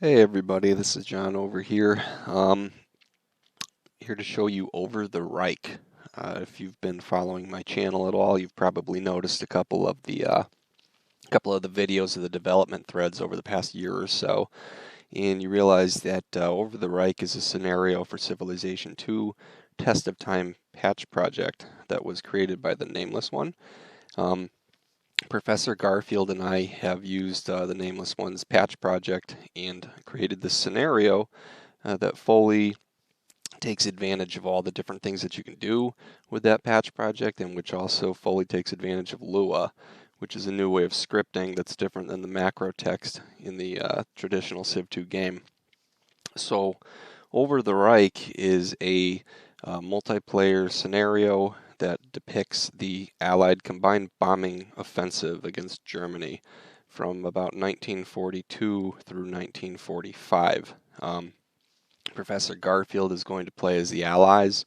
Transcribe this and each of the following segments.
Hey everybody, this is John over here. Here to show you Over the Reich. If you've been following my channel at all, you've probably noticed a couple of the videos of the development threads over the past year or so, and you realize that Over the Reich is a scenario for Civilization 2 Test of Time patch project that was created by the Nameless One. Professor Garfield and I have used the Nameless One's patch project and created this scenario that fully takes advantage of all the different things that you can do with that patch project, and which also fully takes advantage of Lua, which is a new way of scripting that's different than the macro text in the traditional Civ2 game. So Over the Reich is a multiplayer scenario that depicts the Allied combined bombing offensive against Germany from about 1942 through 1945. Professor Garfield is going to play as the Allies,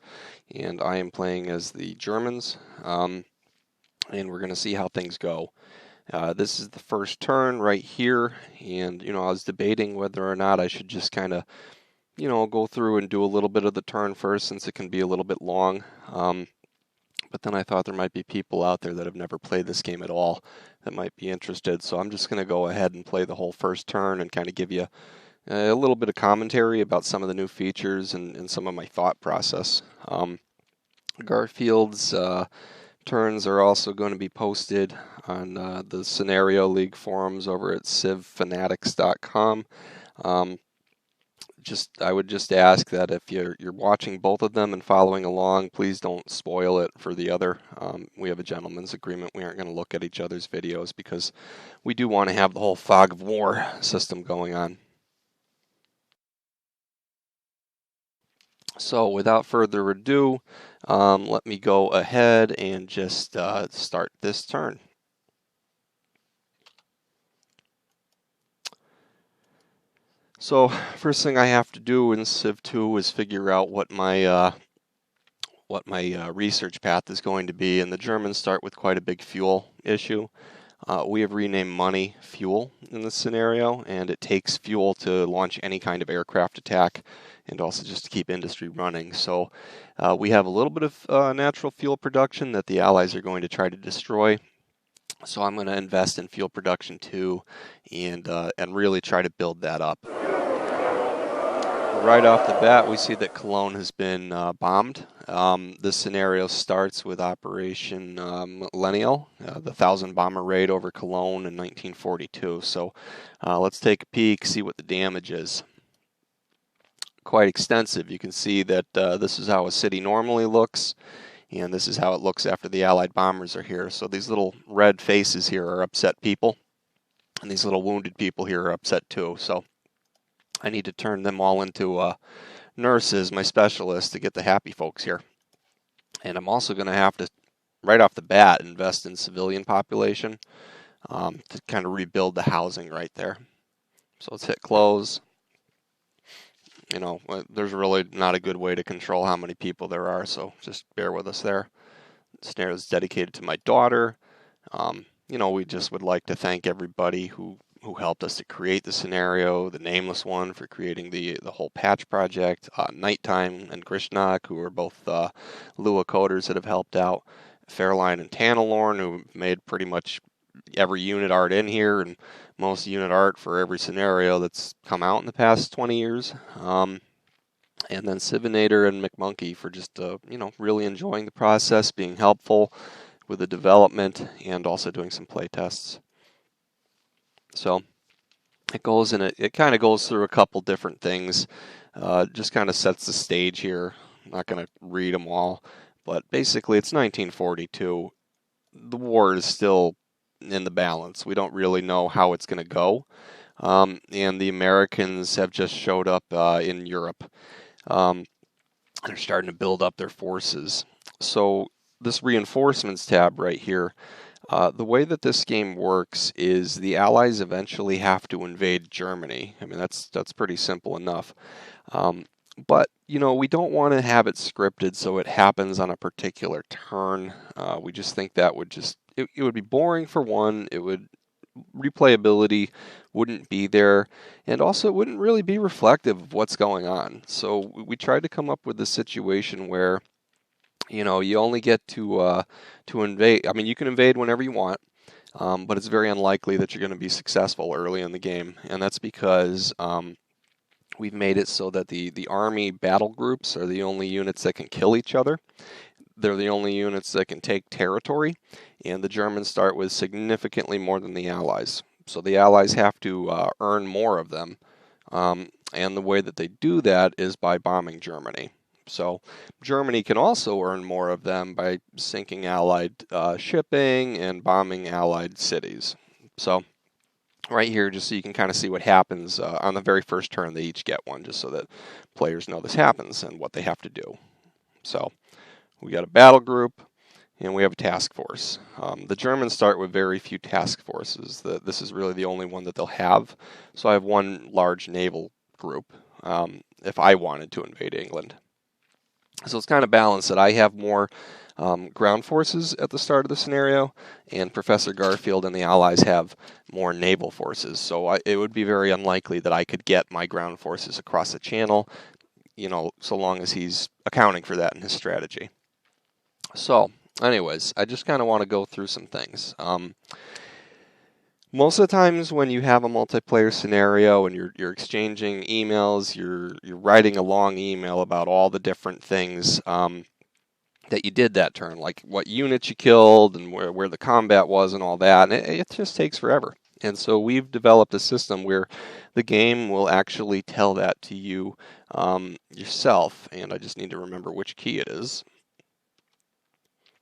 and I am playing as the Germans, and we're going to see how things go. This is the first turn right here, and I was debating whether or not I should just kind of go through and do a little bit of the turn first, since it can be a little bit long. But then I thought there might be people out there that have never played this game at all that might be interested. So I'm just going to go ahead and play the whole first turn and kind of give you a little bit of commentary about some of the new features and some of my thought process. Garfield's turns are also going to be posted on the Scenario League forums over at civfanatics.com. I would just ask that if you're watching both of them and following along, please don't spoil it for the other. We have a gentleman's agreement. We aren't going to look at each other's videos because we do want to have the whole fog of war system going on. So without further ado, let me go ahead and just start this turn. So first thing I have to do in Civ2 is figure out what my research path is going to be, and the Germans start with quite a big fuel issue. We have renamed money fuel in this scenario, and it takes fuel to launch any kind of aircraft attack and also just to keep industry running. So we have a little bit of natural fuel production that the Allies are going to try to destroy. So I'm going to invest in fuel production too, and really try to build that up. Right off the bat, we see that Cologne has been bombed. This scenario starts with Operation Millennial, the 1,000 bomber raid over Cologne in 1942. So let's take a peek, see what the damage is. Quite extensive. You can see that this is how a city normally looks, and this is how it looks after the Allied bombers are here. So these little red faces here are upset people, and these little wounded people here are upset too. So I need to turn them all into nurses, my specialists, to get the happy folks here. And I'm also going to have to, right off the bat, invest in civilian population to kind of rebuild the housing right there. So let's hit close. There's really not a good way to control how many people there are, so just bear with us there. This scenario is dedicated to my daughter. We just would like to thank everybody who helped us to create the scenario, the Nameless One for creating the whole patch project, Nighttime and Grishnak, who are both Lua coders that have helped out, Fairline and Tanalorn, who made pretty much every unit art in here and most unit art for every scenario that's come out in the past 20 years. And then Civinator and McMonkey for just really enjoying the process, being helpful with the development, and also doing some play tests. So it kind of goes through a couple different things. Just kind of sets the stage here. I'm not going to read them all, but basically it's 1942. The war is still in the balance. We don't really know how it's going to go. And the Americans have just showed up in Europe. They're starting to build up their forces. So this reinforcements tab right here, the way that this game works is the Allies eventually have to invade Germany. I mean, that's pretty simple enough. But we don't want to have it scripted so it happens on a particular turn. We just think that would it would be boring for one. It would replayability wouldn't be there, and also it wouldn't really be reflective of what's going on. So we tried to come up with a situation where, you know, you only get to invade. I mean, you can invade whenever you want, but it's very unlikely that you're going to be successful early in the game, and that's because we've made it so that the army battle groups are the only units that can kill each other. They're the only units that can take territory, and the Germans start with significantly more than the Allies. So the Allies have to earn more of them, and the way that they do that is by bombing Germany. So Germany can also earn more of them by sinking Allied shipping and bombing Allied cities. So right here, just so you can kind of see what happens on the very first turn, they each get one, just so that players know this happens and what they have to do. So we got a battle group, and we have a task force. The Germans start with very few task forces. This is really the only one that they'll have. So I have one large naval group if I wanted to invade England. So it's kind of balanced that I have more ground forces at the start of the scenario, and Professor Garfield and the Allies have more naval forces. So it would be very unlikely that I could get my ground forces across the channel, you know, so long as he's accounting for that in his strategy. So, anyways, I just kind of want to go through some things. Most of the times when you have a multiplayer scenario and you're exchanging emails, you're writing a long email about all the different things that you did that turn, like what units you killed and where the combat was and all that, and it just takes forever. And so we've developed a system where the game will actually tell that to you yourself, and I just need to remember which key it is.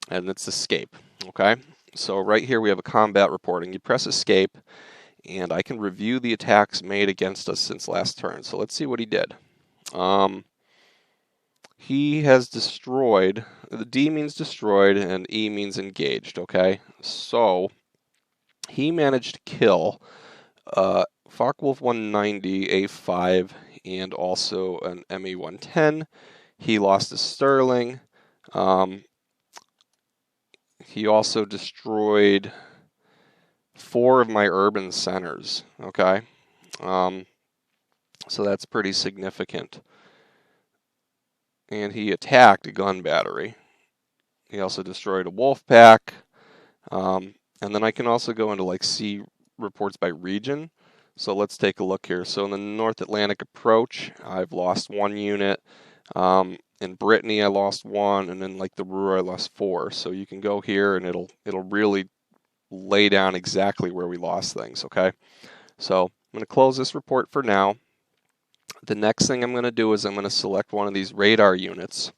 And it's escape, okay? So right here we have a combat reporting. You press escape, and I can review the attacks made against us since last turn. So let's see what he did. He has destroyed, the D means destroyed, and E means engaged, okay? So he managed to kill Focke-Wulf 190, A5, and also an ME 110. He lost a Sterling. He also destroyed 4 of my urban centers, okay? So that's pretty significant. And he attacked a gun battery. He also destroyed a wolf pack. And then I can also go into like see reports by region. So let's take a look here. So in the North Atlantic approach, I've lost 1 unit. In Brittany, I lost 1, and then like the Ruhr, I lost 4. So you can go here, and it'll really lay down exactly where we lost things. Okay, so I'm going to close this report for now. The next thing I'm going to do is I'm going to select one of these radar units.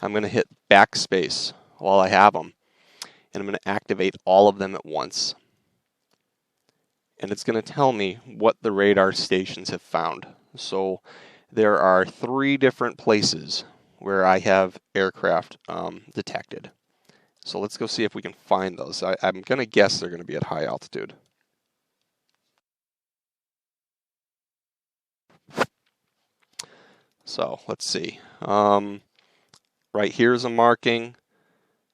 I'm going to hit backspace while I have them, and I'm going to activate all of them at once. And it's going to tell me what the radar stations have found. So there are 3 different places where I have aircraft detected. So let's go see if we can find those. I'm going to guess they're going to be at high altitude. So let's see. Right here's a marking.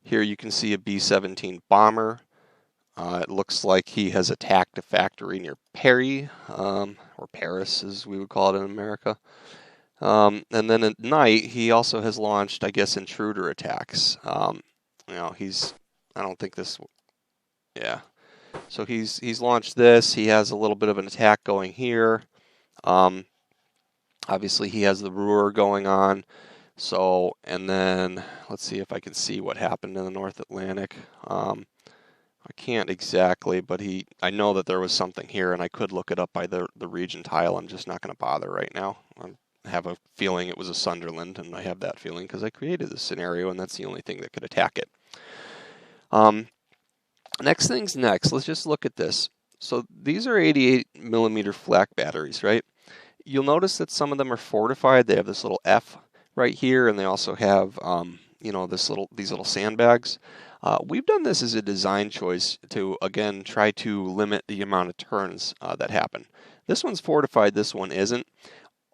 Here you can see a B-17 bomber. It looks like he has attacked a factory near Paris, or Paris as we would call it in America. And then at night, he also has launched, I guess, intruder attacks. You know, I don't think this, yeah. So he's launched this. He has a little bit of an attack going here. Obviously, he has the Ruhr going on. So, and then let's see if I can see what happened in the North Atlantic. I can't exactly, but I know that there was something here, and I could look it up by the region tile. I'm just not going to bother right now. I have a feeling it was a Sunderland, and I have that feeling because I created this scenario, and that's the only thing that could attack it. Next thing's next. Let's just look at this. So these are 88 millimeter flak batteries, right? You'll notice that some of them are fortified. They have this little F right here, and they also have, you know, these little sandbags. We've done this as a design choice to, again, try to limit the amount of turns that happen. This one's fortified, this one isn't.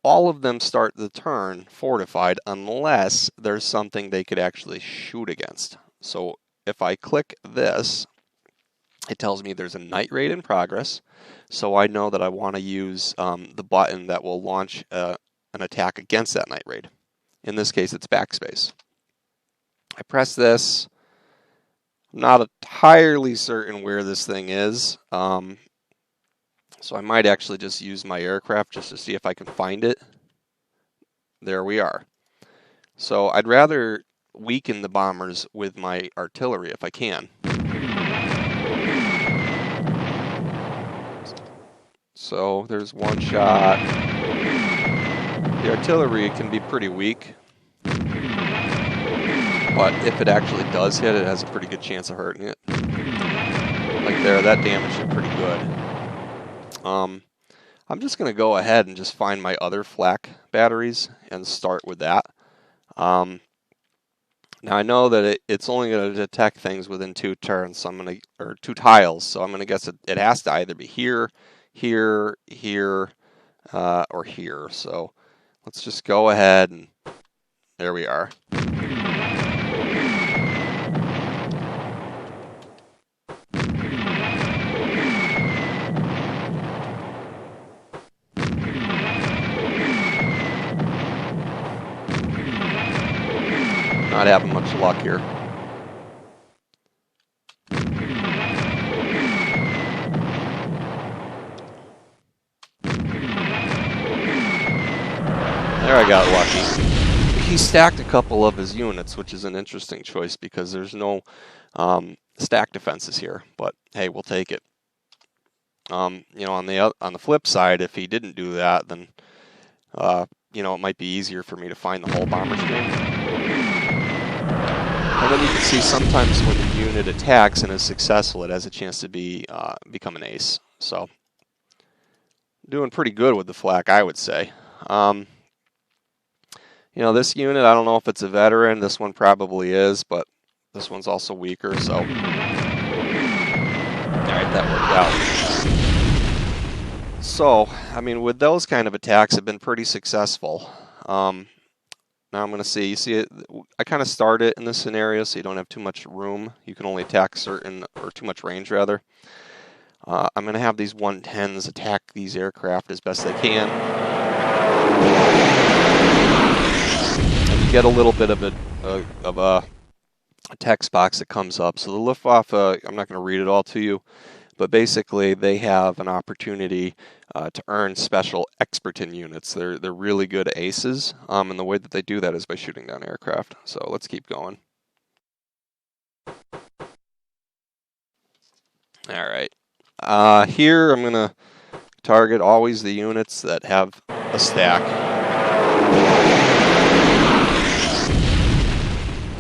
All of them start the turn fortified unless there's something they could actually shoot against. So if I click this, it tells me there's a night raid in progress, so I know that I want to use the button that will launch an attack against that night raid. In this case, it's backspace. I press this. I'm not entirely certain where this thing is, so I might actually just use my aircraft just to see if I can find it. There we are. So I'd rather weaken the bombers with my artillery if I can. So there's one shot. The artillery can be pretty weak, but if it actually does hit, it has a pretty good chance of hurting it. Like there, that damaged it pretty good. I'm just going to go ahead and just find my other flak batteries and start with that. Now I know that it's only going to detect things within 2 turns, so I'm going to, or 2 tiles. So I'm going to guess it has to either be here, here, here, or here. So let's just go ahead and there we are. Not having much luck here. There I got lucky. He stacked a couple of his units, which is an interesting choice because there's no stack defenses here. But hey, we'll take it. You know, on the flip side, if he didn't do that, then you know, it might be easier for me to find the whole bomber stream. And then you can see sometimes when the unit attacks and is successful, it has a chance to become an ace. So doing pretty good with the flak, I would say. You know, this unit, I don't know if it's a veteran. This one probably is, but this one's also weaker, so. All right, that worked out. So, I mean, with those kind of attacks, have been pretty successful. Now I'm going to see, you see it, I kind of start it in this scenario so you don't have too much room. You can only attack certain, or too much range rather. I'm going to have these 110s attack these aircraft as best they can. Get a little bit of a text box that comes up. So the Luftwaffe, I'm not going to read it all to you, but basically they have an opportunity to earn special Expertin units. They're really good aces, and the way that they do that is by shooting down aircraft. So let's keep going. All right. Here I'm going to target always the units that have a stack.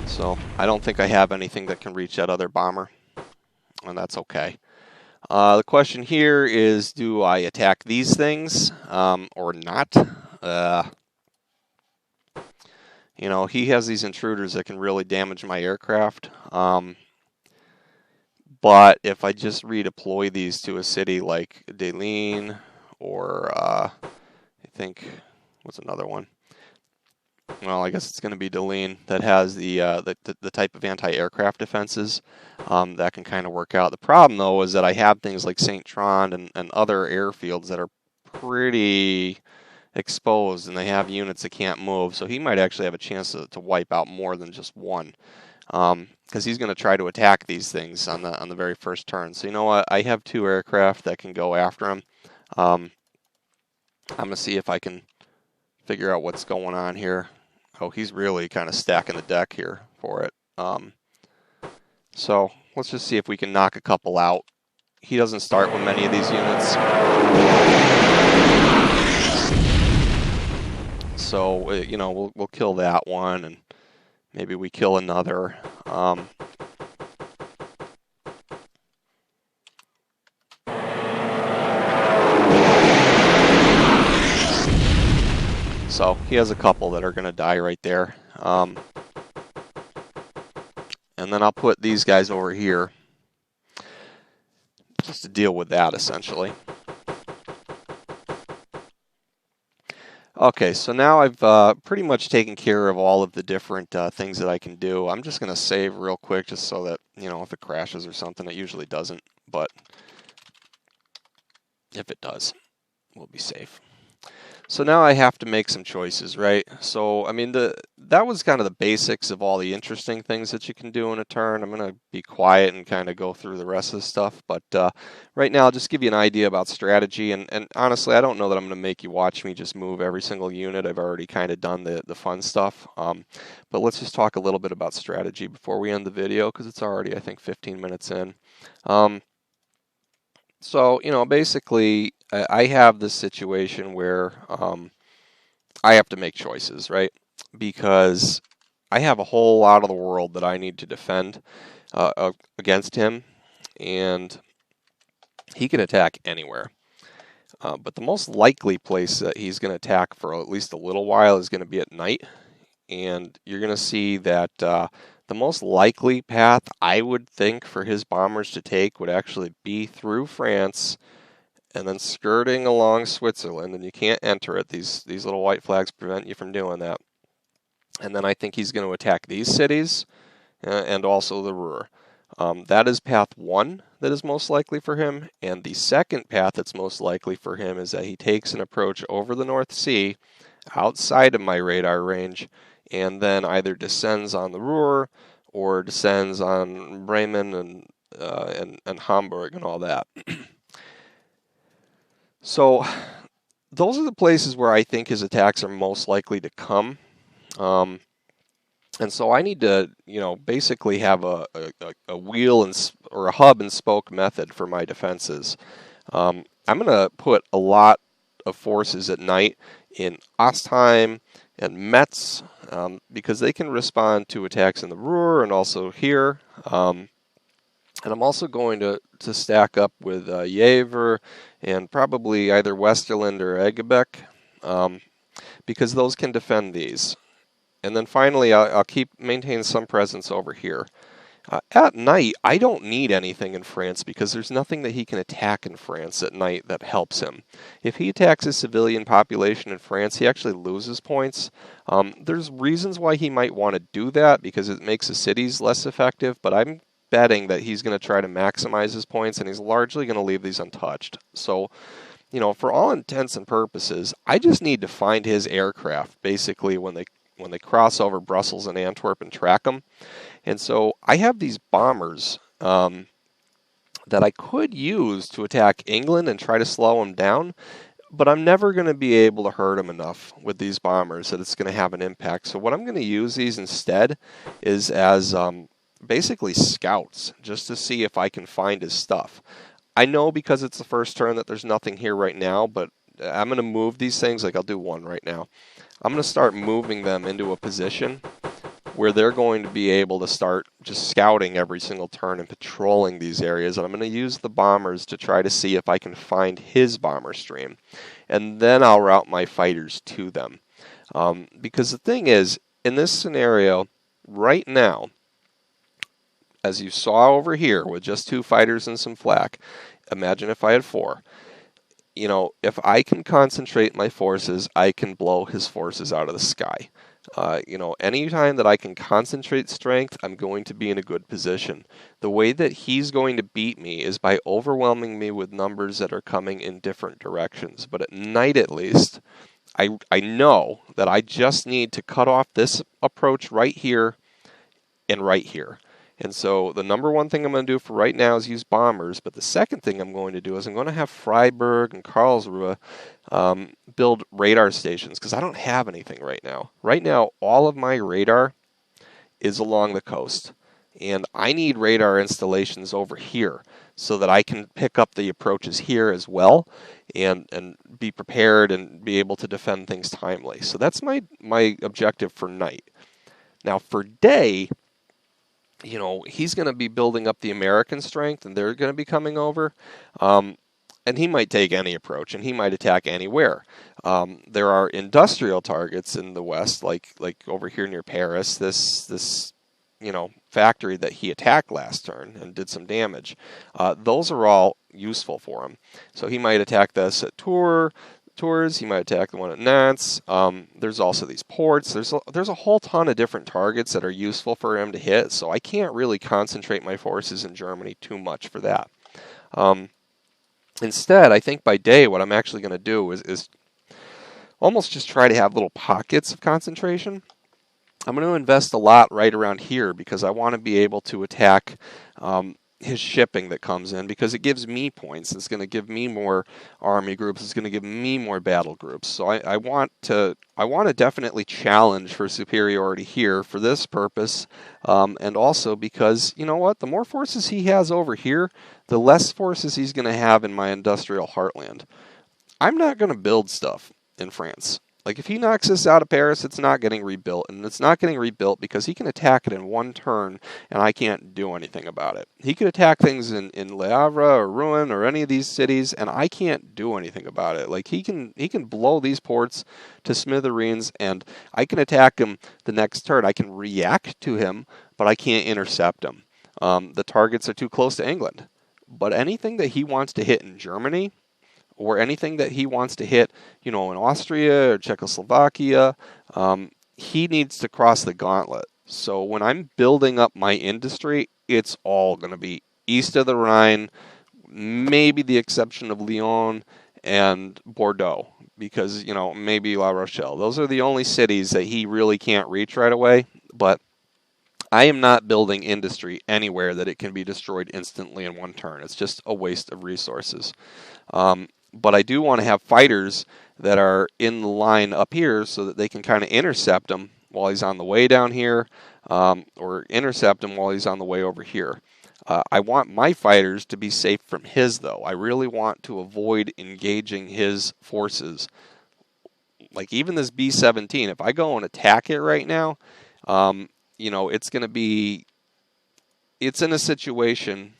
So I don't think I have anything that can reach that other bomber, and that's okay. The question here is, do I attack these things or not? You know, he has these intruders that can really damage my aircraft. But if I just redeploy these to a city like Delene or I think, what's another one? Well, I guess it's going to be Delene that has the type of anti-aircraft defenses that can kind of work out. The problem, though, is that I have things like St. Trond and other airfields that are pretty exposed, and they have units that can't move. So he might actually have a chance to wipe out more than just one, because he's going to try to attack these things on the very first turn. So you know what? I have 2 aircraft that can go after him. I'm going to see if I can figure out what's going on here. Oh, he's really kind of stacking the deck here for it. So let's just see if we can knock a couple out. He doesn't start with many of these units. So, you know, we'll kill that one, and maybe we kill another. So he has a couple that are going to die right there. And then I'll put these guys over here just to deal with that, essentially. Okay, so now I've pretty much taken care of all of the different things that I can do. I'm just going to save real quick just so that, if it crashes or something, it usually doesn't, but if it does, we'll be safe. So now I have to make some choices, right? So, I mean, that was kind of the basics of all the interesting things that you can do in a turn. I'm going to be quiet and kind of go through the rest of the stuff. But right now, I'll just give you an idea about strategy. And honestly, I don't know that I'm going to make you watch me just move every single unit. I've already kind of done the fun stuff. But let's just talk a little bit about strategy before we end the video, because it's already, I think, 15 minutes in. So, basically, I have this situation where I have to make choices, right? Because I have a whole lot of the world that I need to defend against him, and he can attack anywhere. But the most likely place that he's going to attack for at least a little while is going to be at night, and you're going to see that the most likely path I would think for his bombers to take would actually be through France and then skirting along Switzerland, and you can't enter it. These little white flags prevent you from doing that. And then I think he's going to attack these cities and also the Ruhr. That is path one that is most likely for him, and the second path that's most likely for him is that he takes an approach over the North Sea outside of my radar range and then either descends on the Ruhr or descends on Bremen and Hamburg and all that. So those are the places where I think his attacks are most likely to come. And so I need to, basically have a wheel or a hub and spoke method for my defenses. I'm going to put a lot of forces at night in Ostheim and Metz because they can respond to attacks in the Ruhr and also here. And I'm also going to stack up with Jever and probably either Westerland or Eggebek because those can defend these. And then finally, I'll maintain some presence over here. At night, I don't need anything in France because there's nothing that he can attack in France at night that helps him. If he attacks his civilian population in France, he actually loses points. There's reasons why he might want to do that because it makes the cities less effective, but I'm betting that he's going to try to maximize his points and he's largely going to leave these untouched. So, for all intents and purposes, I just need to find his aircraft basically when they cross over Brussels and Antwerp and track them. And so I have these bombers that I could use to attack England and try to slow them down, but I'm never going to be able to hurt them enough with these bombers that it's going to have an impact. So what I'm going to use these instead is as basically scouts, just to see if I can find his stuff. I know because it's the first turn that there's nothing here right now, but I'm going to move these things, like I'll do one right now. I'm going to start moving them into a position where they're going to be able to start just scouting every single turn and patrolling these areas. And I'm going to use the bombers to try to see if I can find his bomber stream. And then I'll route my fighters to them. Because the thing is, in this scenario, right now, as you saw over here with just 2 fighters and some flak, imagine if I had 4. If I can concentrate my forces, I can blow his forces out of the sky. Anytime that I can concentrate strength, I'm going to be in a good position. The way that he's going to beat me is by overwhelming me with numbers that are coming in different directions. But at night, at least, I know that I just need to cut off this approach right here and right here. And so the number one thing I'm going to do for right now is use bombers, but the second thing I'm going to do is I'm going to have Freiburg and Karlsruhe build radar stations because I don't have anything right now. Right now, all of my radar is along the coast, and I need radar installations over here so that I can pick up the approaches here as well and be prepared and be able to defend things timely. So that's my objective for night. Now for day, he's going to be building up the American strength, and they're going to be coming over. And he might take any approach, and he might attack anywhere. There are industrial targets in the west, like over here near Paris. This factory that he attacked last turn and did some damage. Those are all useful for him. So he might attack this at Tours. Tours, he might attack the one at Nantes. There's also these ports. There's a whole ton of different targets that are useful for him to hit, so I can't really concentrate my forces in Germany too much for that. Instead, I think by day what I'm actually going to do is almost just try to have little pockets of concentration. I'm going to invest a lot right around here because I want to be able to attack his shipping that comes in, because it gives me points. It's going to give me more army groups. It's going to give me more battle groups. So I want to definitely challenge for superiority here for this purpose, and also because, you know what, the more forces he has over here, the less forces he's going to have in my industrial heartland. I'm not going to build stuff in France. Like, if he knocks this out of Paris, it's not getting rebuilt. And it's not getting rebuilt because he can attack it in one turn, and I can't do anything about it. He could attack things in Le Havre or Rouen or any of these cities, and I can't do anything about it. Like, he can blow these ports to smithereens, and I can attack him the next turn. I can react to him, but I can't intercept him. The targets are too close to England. But anything that he wants to hit in Germany, or anything that he wants to hit, in Austria or Czechoslovakia, he needs to cross the gauntlet. So when I'm building up my industry, it's all going to be east of the Rhine, maybe the exception of Lyon and Bordeaux, because, maybe La Rochelle. Those are the only cities that he really can't reach right away, but I am not building industry anywhere that it can be destroyed instantly in one turn. It's just a waste of resources. But I do want to have fighters that are in the line up here so that they can kind of intercept him while he's on the way down here, or intercept him while he's on the way over here. I want my fighters to be safe from his, though. I really want to avoid engaging his forces. Like, even this B-17, if I go and attack it right now, it's going to be... It's in a situation...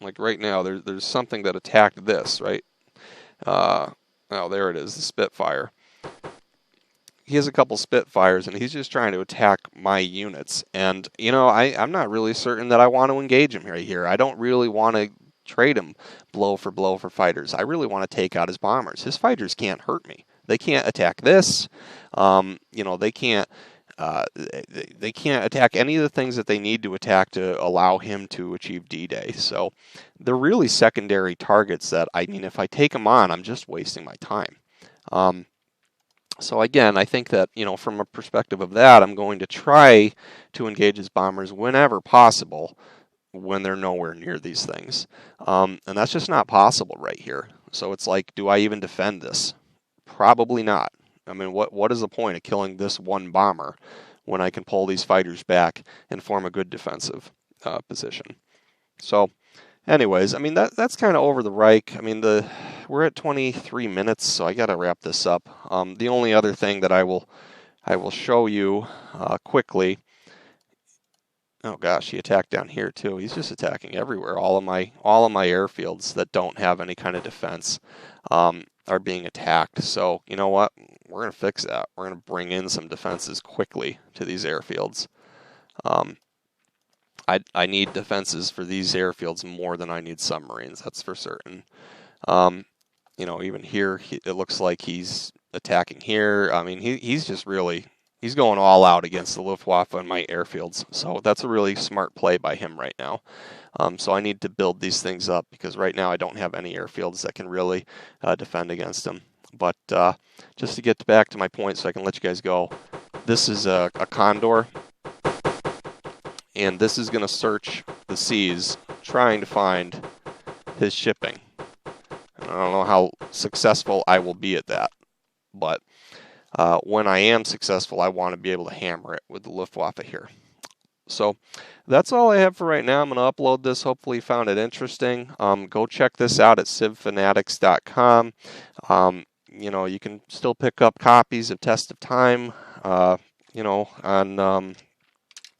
Like right now, there's something that attacked this, right? Oh, there it is, the Spitfire. He has a couple Spitfires, and he's just trying to attack my units. And, I'm not really certain that I want to engage him right here. I don't really want to trade him blow for fighters. I really want to take out his bombers. His fighters can't hurt me. They can't attack this. They can't... they can't attack any of the things that they need to attack to allow him to achieve D-Day. So they're really secondary targets that, if I take them on, I'm just wasting my time. So again, I think that, from a perspective of that, I'm going to try to engage his bombers whenever possible when they're nowhere near these things. And that's just not possible right here. So it's like, do I even defend this? Probably not. What is the point of killing this one bomber when I can pull these fighters back and form a good defensive position? So, anyways, that's kind of over the Reich. We're at 23 minutes, so I got to wrap this up. The only other thing that I will show you quickly. Oh gosh, he attacked down here too. He's just attacking everywhere. All of my airfields that don't have any kind of defense are being attacked. So you know what? We're going to fix that. We're going to bring in some defenses quickly to these airfields. I need defenses for these airfields more than I need submarines. That's for certain. Even here, it looks like he's attacking here. He's just really... He's going all out against the Luftwaffe and my airfields. So that's a really smart play by him right now. So I need to build these things up because right now I don't have any airfields that can really defend against him. But just to get back to my point so I can let you guys go, this is a Condor. And this is going to search the seas trying to find his shipping. I don't know how successful I will be at that. But when I am successful, I want to be able to hammer it with the Luftwaffe here. So that's all I have for right now. I'm going to upload this. Hopefully you found it interesting. Go check this out at civfanatics.com. You can still pick up copies of Test of Time, on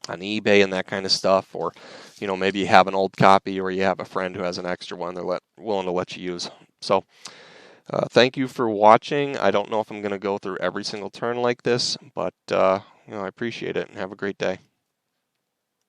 eBay and that kind of stuff. Or, maybe you have an old copy or you have a friend who has an extra one they're willing to let you use. So thank you for watching. I don't know if I'm going to go through every single turn like this, but I appreciate it and have a great day.